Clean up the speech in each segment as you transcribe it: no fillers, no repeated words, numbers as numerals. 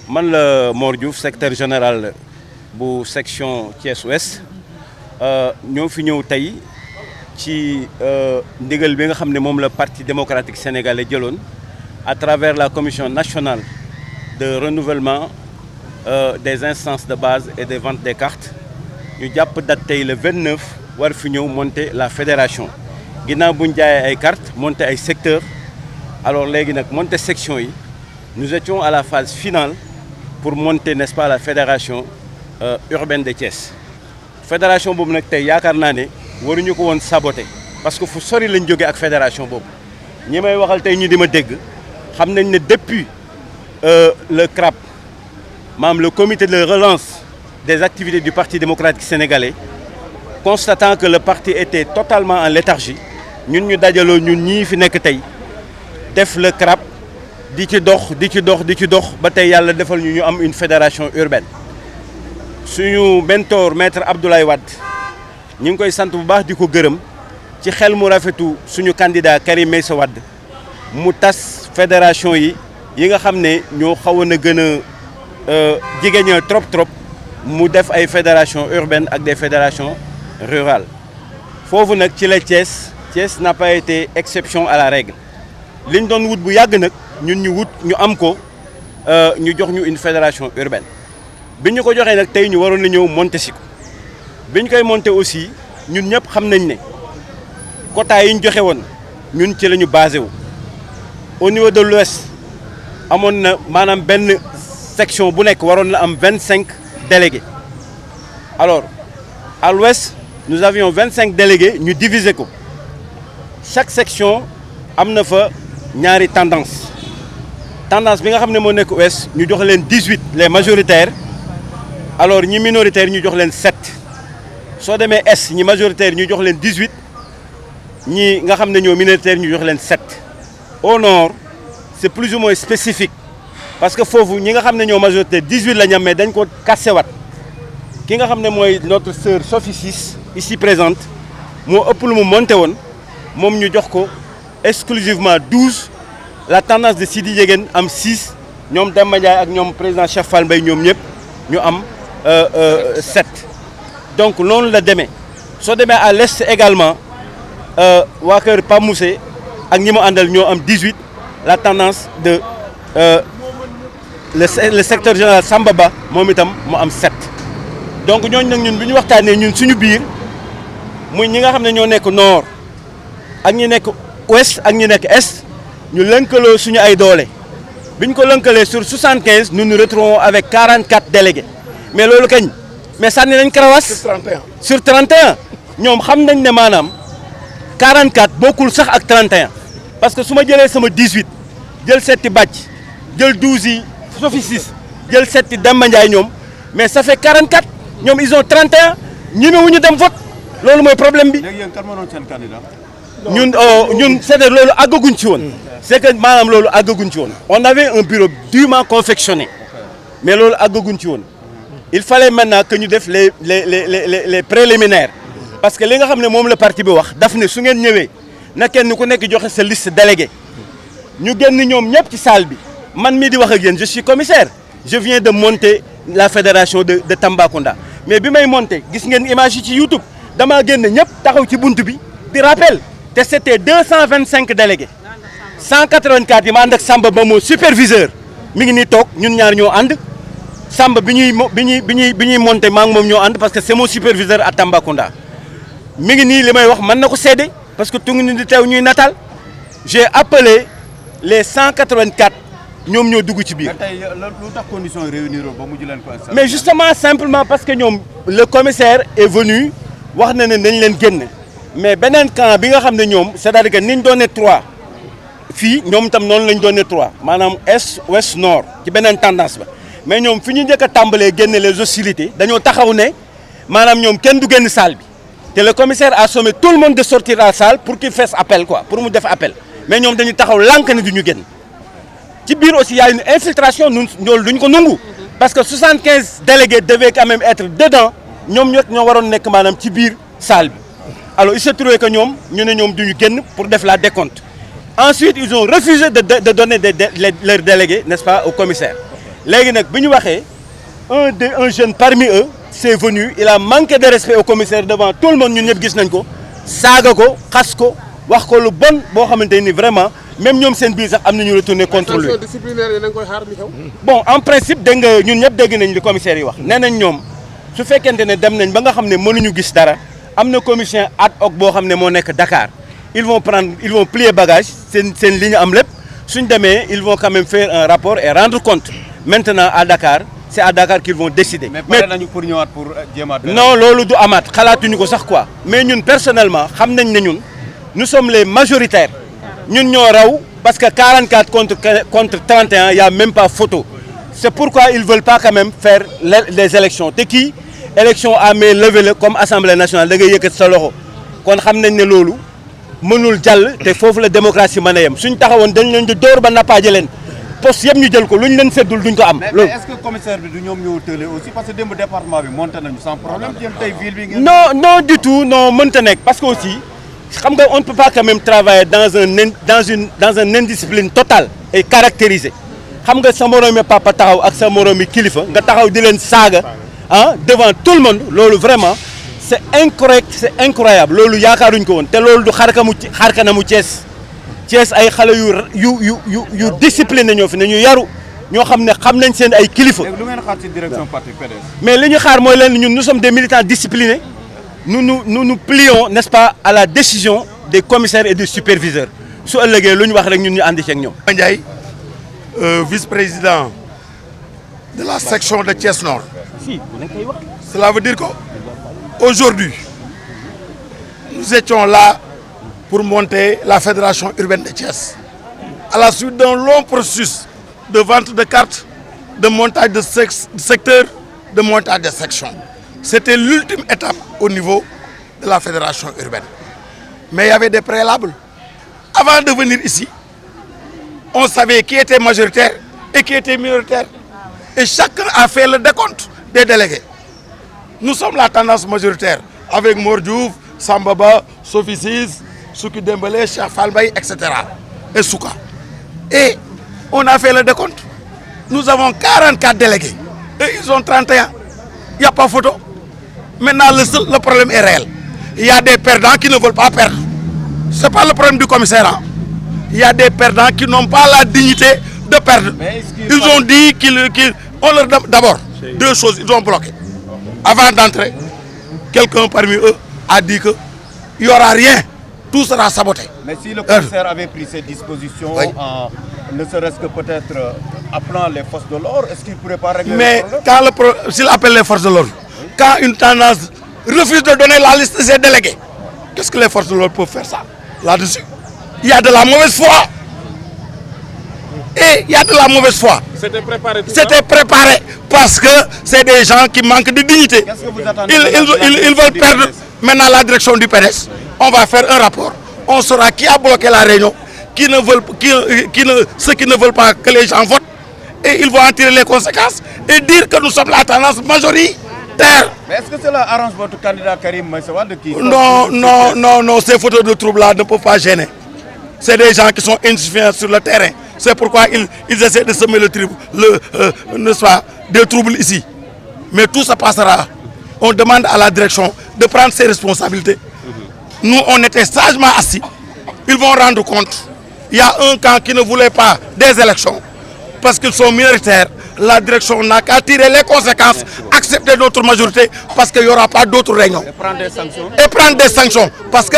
man la Mor Diouf secrétaire général bu section Thiès-Ouest ñoo fi ñëw tey ci ndigal bi nga xam ne moom la parti démocratique sénégalais jëloon à travers la commission nationale de renouvellement des instances de base et des ventes des cartes ñu jàpp date tey le 29 war fi ñëw monter la fédération ginnaaw bu ñu jaayee ay cartes monter ay secteurs alors léegi nag monter section yi nous étions à la phase finale pour monter n'est-ce pas la fédération urbaine de Thiès fédération boobu nag tey yaakaar naa ne waruñu ko woon saboter parce que fu sori lañ jógee ak fédération boobu ñi may waxal tey ñu di ma dégg xam nañ ne depuis le CRAP maanaam le comité de relance des activités du parti démocratique sénégalais constatant que le parti était totalement en léthargie ñun ñu dajaloo ñun ñii fi nekk tey def le CRAP di ci dox ba tey yàlla defal ñu am une fédération urbaine suñu mentor maître Abdoulaye Wade ñu ngi koy sant bu baax di ko gërëm ci xel mu rafetu suñu candidat Karim Meïssa Wade mu tas fédération yi nga xam ne ñoo xawoon a gën a jigéeñal trop mu def ay fédération urbaine ak des fédérations rurales foofu nag ci la Thiès n'a pas été exception à la règle li ñu doon wut bu yàgg nag ñun ñu am ko ñu jox ñu une fédération urbaine bi ñu ko joxee nag tey ñu waroon na ñëw monter si ko bi ñu koy monter aussi ñun ñëpp xam nañ ne quota yi ñu joxe woon ñun ci la ñu basé wu au niveau de l'ouest amoon na maanaam benn section bu nekk waroon na am 25 délégués alors à l'ouest nous avions 25 délégués ñu diviser ko chaque section am na fa ñaari tendance bi nga xam ne moo nekk ouest ñu jox leen 18 les majoritaires alors ñi minoritaires ñu jox leen 7 soo demee est ñi majoritaires ñu jox leen 18 ñi nga xam ne ñoo minoritaires ñu jox leen 7 au nord c'est plus ou moins spécifique parce que foofu ñi nga xam ne ñoo majoritaire 18 la ñu am mais dañ ko kassewaat ki nga xam ne mooy notre sœur Sophie Ciss ici présente moo ëpp lu mu monté woon moom ñu jox ko exclusivement 12 la tendance de Sidi Diéguène am 6 ñoom Demba Ndiaye ak ñoom président Cheikh Fall Mbaye ñoom ñëpp ñu am 7 donc noonu la demee soo demee à l'est également waa kër Pape Moussé ak ñi mu àndal ñoo am 18 la tendance de le secteur général Samba Ba moom itam mu am 7 donc ñooñu nag ñun bi ñu waxtaanee ñun suñu biir muy ñi nga xam ne ñoo nekk nord ak ñi nekk ouest ak ñi nekk est ñu lënkaloo suñu ay doole bi ñu ko lënkalee sur 75 nous nous retrouvons avec 44 délégués mais loolu kañ mais sànni nañ karawaas sur 31 ñoom xam nañ ne maanaam 44 bokkul sax ak 31 parce que su ma jëlee sama 18 jël 7 bàcc jël 12 yi Sophie Ciss jël 7 Demba Ndiaye ñoom mais ça fait 44 ñoom ils ont 31 ñemewuñu dem vote loolu mooy problème bi. léegi yéen kan moo doon seen candidat. ñun c'est-à-dire loolu àggaguñ ci woon. c'est que maanaam loolu àggaguñ ci woon. on avait un bureau dûment confectionné mais loolu àggaguñ ci woon il fallait maintenant que ñu def les préliminaires parce que li nga xam ne moom la parti bi wax daf ne su ngeen ñëwee na kenn ku nekk joxe sa liste délégué ñu génn ñoom ñëpp ci salle bi man mii di wax ak yéen je suis commissaire je viens de monter la fédération de Tambacounda mais bi may monter gis ngeen image yi ci YouTube damaa génn ñëpp taxaw ci bunt bi di rappel te c'était 225 délégués 184 yi ma ànd ak Samba ba moo superviseur mi ngi nii toog ñun ñaar ñoo ànd Samba bi ñuy monter maa ngi moom ñoo ànd parce que c'est mon superviseur à Tambacounda mi ngi nii li may wax mën na ko seede parce que tungu ni di teew ñuy natal j'ai appelé les 184 ñoom ñoo dugg ci biir. mais tey lu tax conditions réunir ba mujj leen ko installé. mais justement simplement parce que ñoom le commissaire est venu wax na ne nañ leen génn mais beneen camp bi nga xam ne ñoom c'est-à-dire que niñ doonee 3 fii ñoom itam noonu lañ doonee 3 maanaam est ouest nord ci beneen tendance ba mais ñoom fi ñu njëkk a tàmbalee génne les hostilités dañoo taxaw ne maanaam ñoom kenn du génn salle bi te le commissaire a sommé tout le monde de sortir à la salle pour qu'il fasse appel quoi pour mu def appel mais ñoom dañu taxaw lànk ne du ñu génn. ci biir aussi y a une infiltration ñun loolu duñ ko nangu parce que 75 délégués devaient quand même être dedans ñoom ñoo waroon nekk maanaam ci biir salle bi alors il se trouvait que ñoom ñu ne ñoom duñu génn pour def la décompte ensuite ils ont refusé de donner leurs délégués n'est-ce pas au commissaire léegi nag bi ñu waxee un jeune parmi eux c'est venu il a manqué de respect au commissaire devant tout le monde ñun ñëpp gis nañ ko saaga ko xas ko wax ko lu bon boo xamante ni vraiment même ñoom seen biir sax am nañu retourné contre lui. disciplinaire yi da nga koy xaar mi xew. bon en principe dégg nga ñun ñëpp dégg nañ li commissaire yi wax nee nañ ñoom su fekkente ne dem nañ ba nga xam ne mënuñu gis dara am na commission ad hoc boo xam ne moo nekk Dakar ils vont plier bagage seen li ñu am lépp suñ demee ils vont quand même faire un rapport et rendre compte maintenant à Dakar c'est à Dakar qu'ils vont décider. mais pare nañu pour ñëwaat pour jéemaat. non loolu du amaat xalaatuñu ko sax quoi mais ñun personnellement xam nañ ne ñun nous sommes les majoritaires ñun ñoo raw parce que 44 contre 31 il y a même pas photo c'est pourquoi ils veulent pas quand même faire les élections te kii élection à main levée la comme assemblée nationale da ngay yëkkat sa loxo kon xam nañ ne loolu mënul jàll te foofu la démocratie mën a yem suñ taxawoon dañ leen di dóor ba nappaaje leen poste yëpp ñu jël ko lu ñu leen seddul duñ ko am. mais est-ce que commissaire bi du ñoom ñoo tële aussi parce que démb département bi monté nañu sans problème jëm tey ville bi ngeen. non du tout non mënta nekk parce que aussi xam nga on ne peut pas quand même travailler dans un indiscipline totale et caractérisée xam nga sa moroomi papa taxaw ak sa moroomi kilifa nga taxaw di leen saaga devant tout le monde loolu vraiment c'est incorrect c'est incroyable loolu yaakaaruñ ko woon te loolu du xarkanamu Thiès ay xale yu discipliné ñoo fi ne ñu yaru ñoo xam ne xam nañ seen ay kilifa. léegi lu ngeen xaar ci direction parti PDS. mais li ñu xaar mooy leen ñun nous sommes des militants disciplinés nous plions n'est-ce pas à la décision des commissaires et des superviseurs su ëllëgee lu ñu wax rek ñun ñu ànd ci ak ñoom. Ndiaye vice-président de la section de Thiès Nord. Cela veut dire qu'aujourd'hui nous étions là pour monter la fédération urbaine de Thiès à la suite d'un long processus de vente de cartes, de montage de secteurs, de montage de sections. C'était l'ultime étape au niveau de la fédération urbaine. Mais il y avait des préalables. Avant de venir ici, on savait qui était majoritaire et qui était minoritaire. Et chacun a fait le décompte des délégués. Nous sommes la tendance majoritaire avec Mor Diouf, Sambaba, Sophie Ciss, Souki Dembélé, Cheikh Fall Mbaye, etc. et Souka. Et on a fait le décompte. Nous avons 44 délégués et ils ont 31. Il n'y a pas photo. Maintenant, le problème est réel. Il y a des perdants qui ne veulent pas perdre. Ce n'est pas le problème du commissaire. Hein. Il y a des perdants qui n'ont pas la dignité de perdre. Ils ont dit qu'on leur donne d'abord deux choses. Ils ont bloqué. Avant d'entrer, quelqu'un parmi eux a dit qu'il n'y aura rien. Tout sera saboté. Mais si le commissaire avait pris ses dispositions, oui, ne serait-ce que peut-être appelant les forces de l'ordre, est-ce qu'il ne pourrait pas régler le problème? Mais s'il appelle les forces de l'ordre, oui, quand une tendance refuse de donner la liste de ses délégués, qu'est-ce que les forces de l'ordre peuvent faire ça là-dessus? Il y a de la mauvaise foi. Et il y a de la mauvaise foi. C'était préparé. C'était préparé parce que c'est des gens qui manquent de dignité. Qu'est-ce que vous attendez? Ils veulent perdre maintenant la direction du PDS. On va faire un rapport. On saura qui a bloqué la réunion, ceux qui ne veulent pas que les gens votent. Et ils vont en tirer les conséquences et dire que nous sommes la tendance majoritaire. Mais est-ce que cela arrange votre candidat Karim Meïssa Wade qui... Non, ces photos de troubles-là ne peuvent pas gêner. C'est des gens qui sont insuffisants sur le terrain. C'est pourquoi ils essaient de semer des troubles ici. Mais tout ça passera. On demande à la direction de prendre ses responsabilités. Nous, on était sagement assis. Ils vont rendre compte. Il y a un camp qui ne voulait pas des élections parce qu'ils sont minoritaires. La direction n'a qu'à tirer les conséquences, accepter notre majorité parce qu'il n'y aura pas d'autres réunions. Et prendre des sanctions. Et prendre des sanctions parce que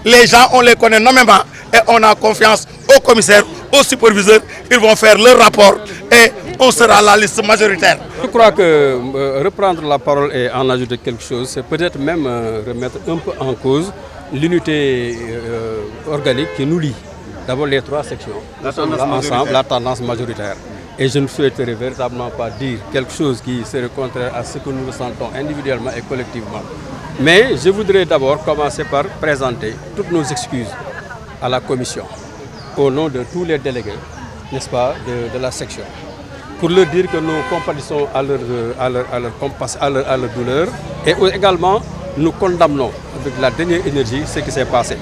les gens, on les connaît nommément et on a confiance aux commissaires, aux superviseurs. Ils vont faire leur rapport et on sera la liste majoritaire. Je crois que reprendre la parole et en ajouter quelque chose, c'est peut-être même remettre un peu en l'unité organique qui nous lie. D'abord les trois sections. Nous sommes là ensemble, la tendance majoritaire. Et je ne souhaiterais véritablement pas dire quelque chose qui serait contraire à ce que nous ressentons individuellement et collectivement. Mais je voudrais d'abord commencer par présenter toutes nos excuses à la commission, au nom de tous les délégués, n'est-ce pas, de la section. Pour leur dire que nous compatissons à leur douleur et également nous condamnons avec la dernière énergie ce qui s'est passé.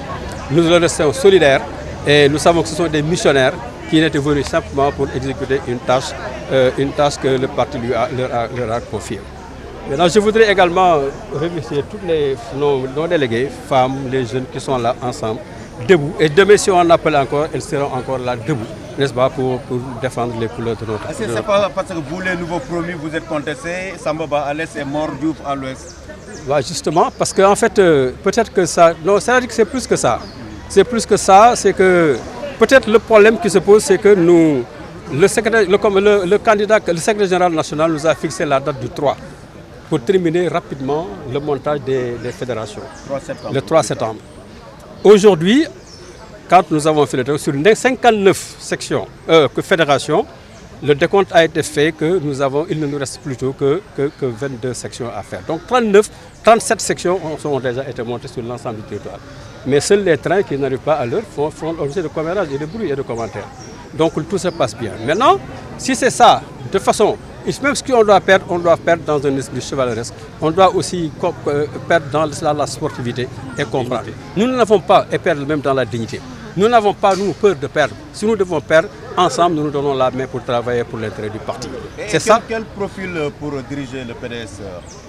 Nous leur restons solidaires et nous savons que ce sont des missionnaires qui n'étaient venus simplement pour exécuter une tâche que le parti leur a confiée. Maintenant, je voudrais également remercier tous nos délégués, femmes, les jeunes qui sont là ensemble, debout. Et demain, si on appelle encore, elles seront encore là debout, n'est-ce pas, pour défendre les couleurs de notre pays. Est-ce que ce n'est pas parce que vous, les nouveaux promis, vous êtes contestés, Samba à l'est et Mor Diouf à l'ouest? Ouais, justement, parce qu'en fait, peut-être que ça... Non, c'est-à-dire que c'est plus que ça. C'est plus que ça, c'est que... Peut-être le problème qui se pose, c'est que nous... Le secrétaire général national nous a fixé la date du 3 pour terminer rapidement le montage des fédérations. 3 septembre. Le 3 septembre. Aujourd'hui, quand nous avons fait le décompte, sur les 59 sections, fédérations, le décompte a été fait que il ne nous reste plutôt que 22 sections à faire. Donc 37 sections ont déjà été montées sur l'ensemble du territoire. Mais seuls les trains qui n'arrivent pas à l'heure font l'objet de commérage et de bruit et de commentaires. Donc tout se passe bien. Maintenant, si c'est ça, de façon, même ce qu'on doit perdre dans un esprit chevaleresque. On doit aussi perdre dans la sportivité et comprendre. Nous n'avons pas et perdre même dans la dignité. Nous n'avons pas, nous, peur de perdre. Si nous devons perdre, ensemble, nous nous donnons la main pour travailler pour l'intérêt du parti. C'est ça. Quel profil pour diriger le PDS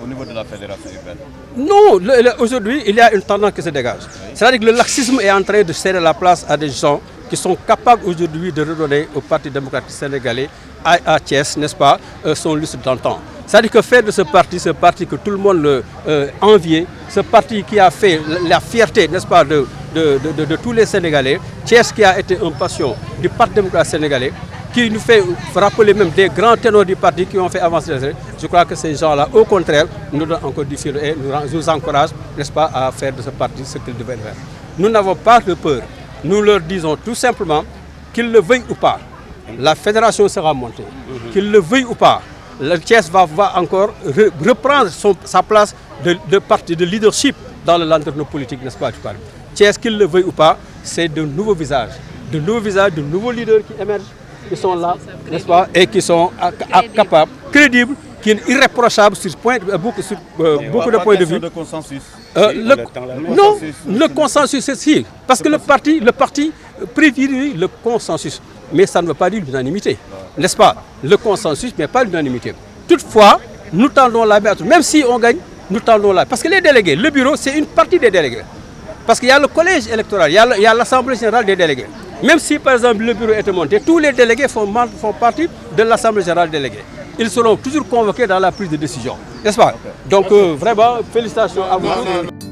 au niveau de la fédération urbaine? Non, aujourd'hui, il y a une tendance qui se dégage. C'est-à-dire que le laxisme est en train de céder la place à des gens qui sont capables aujourd'hui de redonner au Parti démocratique sénégalais, à Thiès, n'est-ce pas, son lustre d'antan. C'est-à-dire que faire de ce parti que tout le monde enviait, ce parti qui a fait la fierté, n'est-ce pas, de tous les Sénégalais, Thiès qui a été un passion du Parti démocratique sénégalais, qui nous fait rappeler même des grands ténors du parti qui ont fait avancer les élections. Je crois que ces gens-là, au contraire, nous donnent encore du fil et nous encouragent, n'est-ce pas, à faire de ce parti ce qu'ils devaient faire. Nous n'avons pas de peur. Nous leur disons tout simplement qu'ils le veuillent ou pas, la fédération sera montée. Qu'ils le veuillent ou pas, le Thiès va encore reprendre sa place de parti, de leadership dans le landerneau politique, n'est-ce pas, Thiès, qu'il le veuille ou pas, c'est de nouveaux visages, de nouveaux leaders qui émergent, qui sont là, n'est-ce pas, et qui sont capables, crédibles, qui sont irréprochables sur beaucoup de points de vue. De consensus. Non, le consensus, c'est si, parce que le parti privilégie le consensus, mais ça ne veut pas dire l'unanimité, n'est-ce pas? Le consensus, mais pas l'unanimité. Toutefois, nous tendons la main, même si on gagne, nous tendons la main. Parce que les délégués, le bureau, c'est une partie des délégués. Parce qu'il y a le collège électoral, il y a l'Assemblée générale des délégués. Même si, par exemple, le bureau est monté, tous les délégués font partie de l'Assemblée générale des délégués. Ils seront toujours convoqués dans la prise de décision, n'est-ce pas? Donc, vraiment, félicitations à vous.